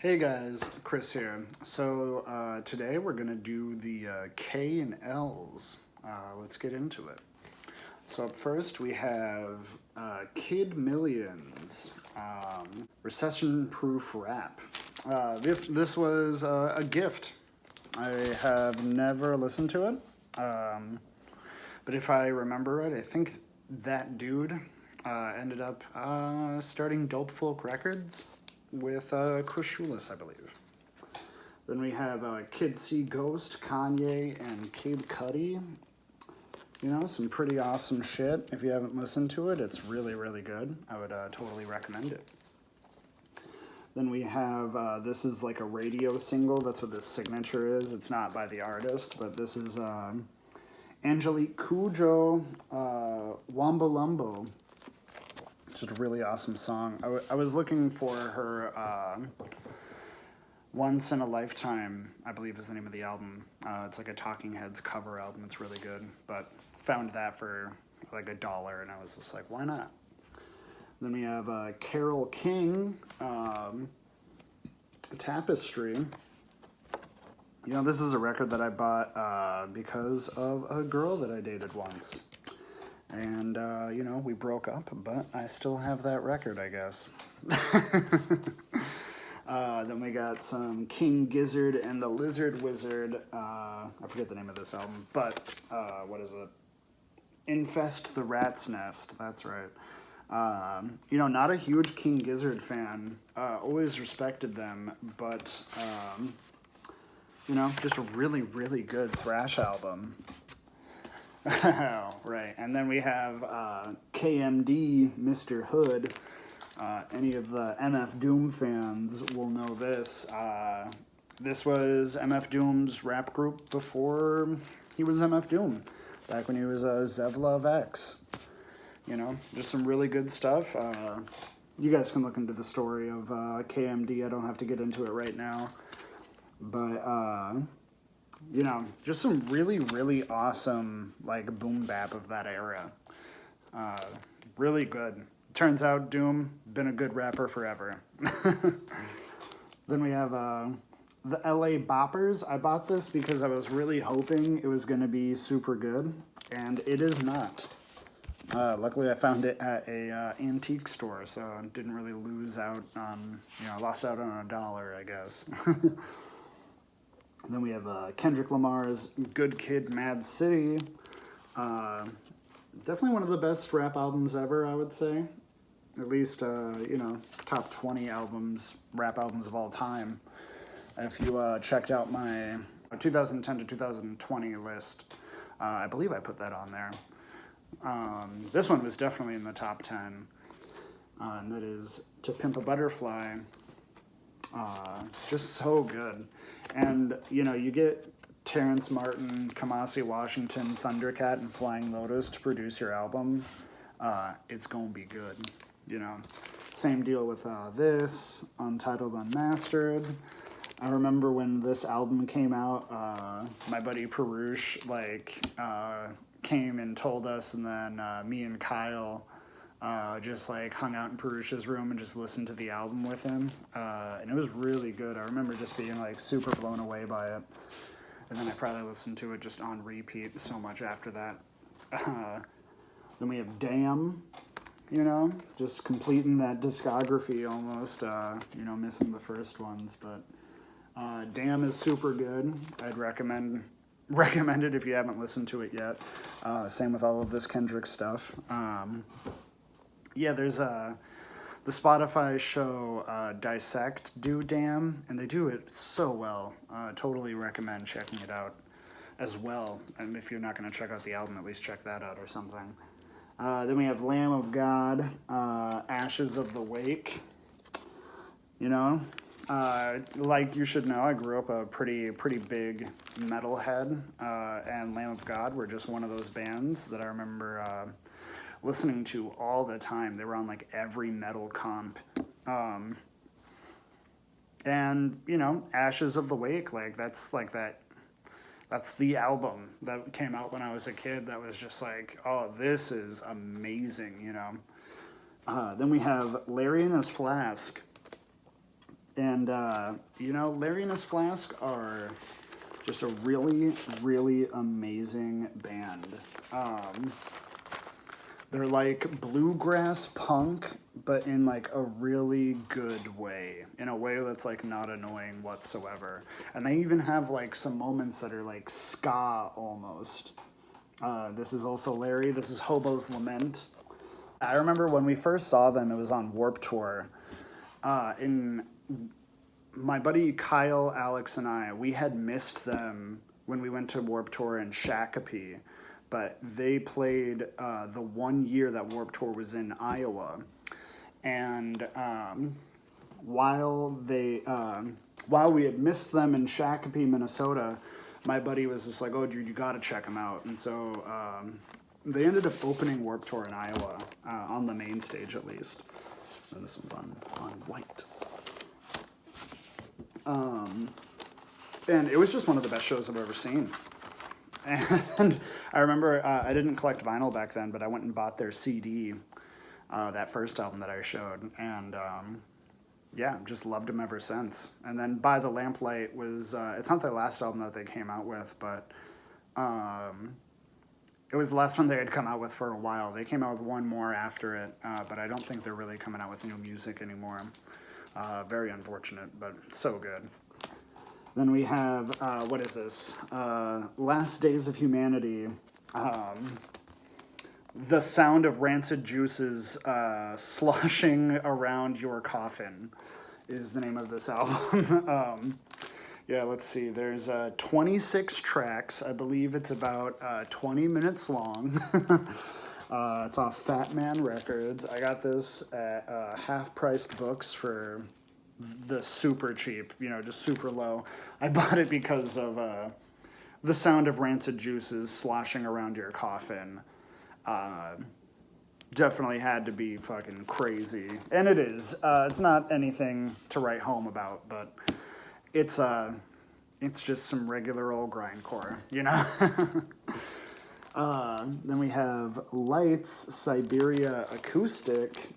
Hey guys, Chris here. So today we're gonna do the K and L's. Let's get into it. So up first we have Kid Millions, recession-proof rap. This was a gift. I have never listened to it, but if I remember right, I think that dude ended up starting Dope Folk Records with Chris Schulis, I believe. Then we have Kid See Ghost, Kanye, and Kid Cudi. You know, some pretty awesome shit. If you haven't listened to it, it's really, really good. I would totally recommend it. Then we have, this is like a radio single. That's what this signature is. It's not by the artist, but this is Angelique Kidjo, Wamba Lumbo. Just a really awesome song. I was looking for her Once in a Lifetime, I believe is the name of the album. It's like a Talking Heads cover album. It's really good. But found that for like $1, and I was just like, why not? Then we have Carole King, Tapestry. You know, this is a record that I bought because of a girl that I dated once. And, you know, we broke up, but I still have that record, I guess. Then we got some King Gizzard and the Lizard Wizard. I forget the name of this album, but what is it? Infest the Rat's Nest. That's right. You know, not a huge King Gizzard fan. Always respected them, but, you know, just a really, really good thrash album. Right, and then we have KMD, Mr. Hood. Any of the MF Doom fans will know this. This was MF Doom's rap group before he was MF Doom, back when he was Zevla of X. You know, just some really good stuff. You guys can look into the story of KMD. I don't have to get into it right now. But, you know, just some really, really awesome, like, boom bap of that era. Really good. Turns out Doom, been a good rapper forever. Then we have the LA Boppers. I bought this because I was really hoping it was going to be super good, and it is not. Luckily, I found it at a antique store, so I didn't really lose out on, you know, lost out on $1, I guess. Then we have Kendrick Lamar's Good Kid, Mad City. Definitely one of the best rap albums ever, I would say. At least, you know, top 20 albums, rap albums of all time. If you checked out my 2010 to 2020 list, I believe I put that on there. This one was definitely in the top 10. And that is To Pimp a Butterfly. Just so good. And, you know, you get Terrence Martin, Kamasi Washington, Thundercat, and Flying Lotus to produce your album. It's gonna be good, you know. Same deal with this, Untitled Unmastered. I remember when this album came out, my buddy Perush, like, came and told us, and then me and Kyle just like hung out in Perush's room and just listened to the album with him, and it was really good. I remember just being like super blown away by it, and then I probably listened to it just on repeat so much after that. Then we have Damn, you know, just completing that discography almost, you know, missing the first ones, but Damn is super good. I'd recommend it if you haven't listened to it yet. Same with all of this Kendrick stuff. Yeah, there's the Spotify show Dissect do Damn, and they do it so well. Totally recommend checking it out as well. And if you're not going to check out the album, at least check that out or something. Then we have Lamb of God, Ashes of the Wake. You know, like you should know, I grew up a pretty big metalhead, and Lamb of God were just one of those bands that I remember listening to all the time. They were on like every metal comp. And, you know, Ashes of the Wake, like that's the album that came out when I was a kid that was just like, oh, this is amazing, you know. Then we have Larry and His Flask. And, you know, Larry and his Flask are just a really, really amazing band. They're like bluegrass punk, but in like a really good way, in a way that's like not annoying whatsoever. And they even have like some moments that are like ska almost. This is also Larry. This is Hobo's Lament. I remember when we first saw them, it was on Warped Tour. In my buddy Kyle, Alex, and I, we had missed them when we went to Warped Tour in Shakopee, but they played the 1 year that Warped Tour was in Iowa. And while we had missed them in Shakopee, Minnesota, my buddy was just like, "Oh, dude, you gotta check them out." And so they ended up opening Warped Tour in Iowa, on the main stage at least. And this one's on white. And it was just one of the best shows I've ever seen. And I remember I didn't collect vinyl back then, but I went and bought their CD, that first album that I showed, and yeah, just loved them ever since. And then By the Lamplight was, it's not their last album that they came out with, but it was the last one they had come out with for a while. They came out with one more after it, but I don't think they're really coming out with new music anymore. Very unfortunate, but so good. Then we have, what is this? Last Days of Humanity. The Sound of Rancid Juices Sloshing Around Your Coffin is the name of this album. Yeah, let's see. There's 26 tracks. I believe it's about 20 minutes long. It's off Fat Man Records. I got this at half-priced books for the super cheap, you know, just super low. I bought it because of the sound of rancid juices sloshing around your coffin. Definitely had to be fucking crazy. And it is. It's not anything to write home about, but it's just some regular old grindcore, you know? Then we have Lights, Siberia Acoustic.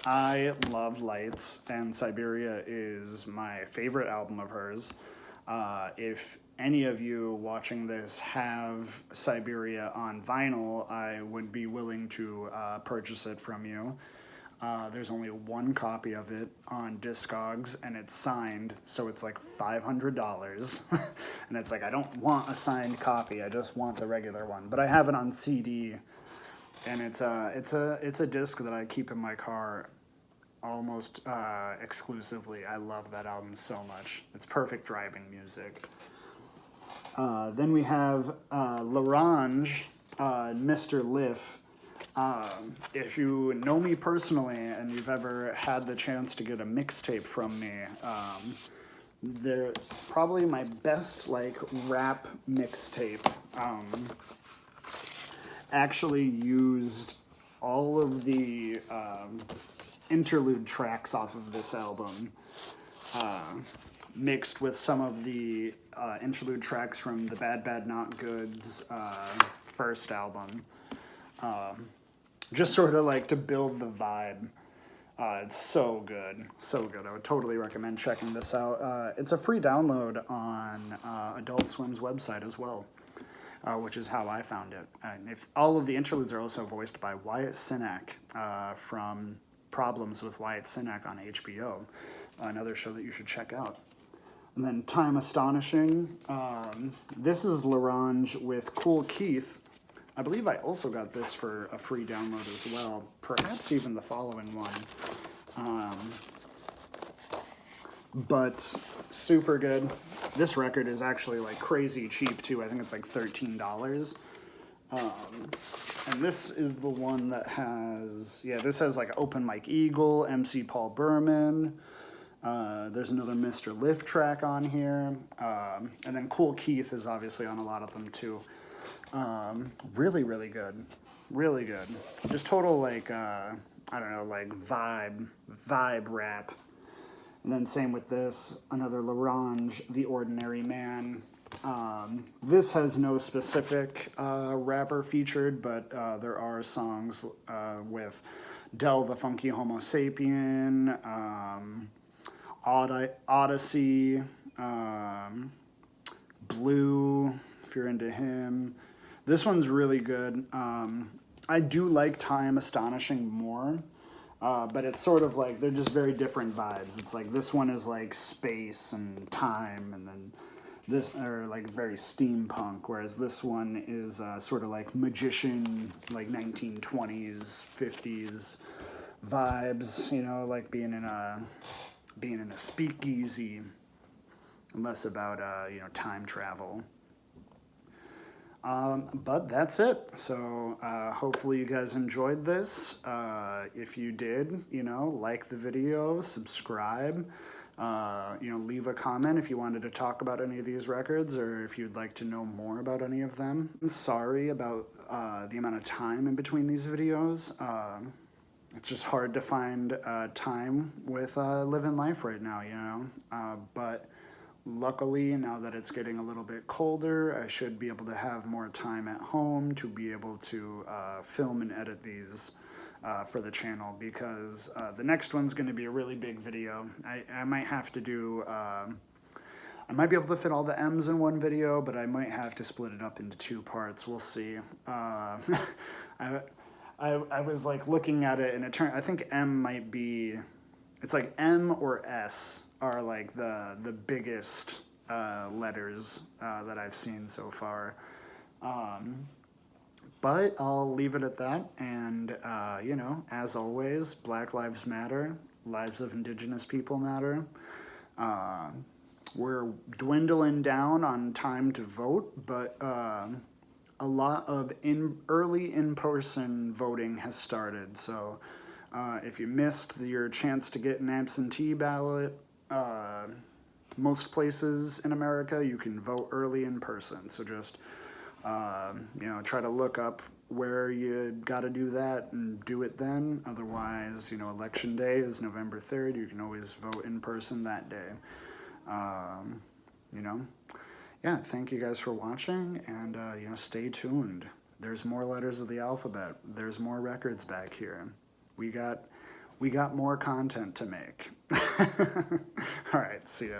I love Lights, and Siberia is my favorite album of hers. If any of you watching this have Siberia on vinyl, I would be willing to purchase it from you. There's only one copy of it on Discogs, and it's signed, so it's like $500. And it's like, I don't want a signed copy, I just want the regular one. But I have it on CD, and it's a disc that I keep in my car almost exclusively. I love that album so much. It's perfect driving music. Then we have L'Orange, Mr. Liff. If you know me personally and you've ever had the chance to get a mixtape from me, they're probably my best like rap mixtape. Actually used all of the interlude tracks off of this album, mixed with some of the interlude tracks from the Bad Bad Not Good's first album. Just sort of like to build the vibe. It's so good, so good. I would totally recommend checking this out. It's a free download on Adult Swim's website as well, which is how I found it. And if all of the interludes are also voiced by Wyatt Cenac from Problems with Wyatt Cenac on HBO, another show that you should check out. And then Time Astonishing. This is L'Orange with Kool Keith. I believe I also got this for a free download as well, perhaps even the following one. But super good. This record is actually like crazy cheap too. I think it's like $13. And this is the one that has, this has like Open Mike Eagle, MC Paul Berman. There's another Mr. Liff track on here. And then Kool Keith is obviously on a lot of them too. Really, really good. Really good. Just total like, I don't know, like vibe rap. And then same with this, another L'Orange, The Ordinary Man. This has no specific rapper featured, but there are songs with Del the Funky Homo Sapien, Odyssey, Blue, if you're into him. This one's really good. I do like Time Astonishing more, but it's sort of like, they're just very different vibes. It's like this one is like space and time, and then this are like very steampunk, whereas this one is sort of like magician, like 1920s, 50s vibes, you know, like being in a speakeasy, and less about you know, time travel. But that's it. So hopefully you guys enjoyed this. If you did, you know, like the video, subscribe, you know, leave a comment if you wanted to talk about any of these records or if you'd like to know more about any of them. I'm sorry about the amount of time in between these videos. It's just hard to find time with living life right now, you know, but luckily, now that it's getting a little bit colder, I should be able to have more time at home to be able to film and edit these for the channel, because the next one's going to be a really big video. I might have to do, I might be able to fit all the M's in one video, but I might have to split it up into 2 parts. We'll see. I was like looking at it and it turned, I think M might be, it's like M or S are like the biggest letters that I've seen so far. But I'll leave it at that. And, you know, as always, Black Lives Matter, lives of Indigenous people matter. We're dwindling down on time to vote, but a lot of early in-person voting has started. So if you missed your chance to get an absentee ballot, most places in America you can vote early in person. So just you know, try to look up where you got to do that and do it then. Otherwise, you know, election day is November 3rd. You can always vote in person that day. You know, yeah, thank you guys for watching, and you know, stay tuned. There's more letters of the alphabet. There's more records back here. We got more content to make. All right, see ya.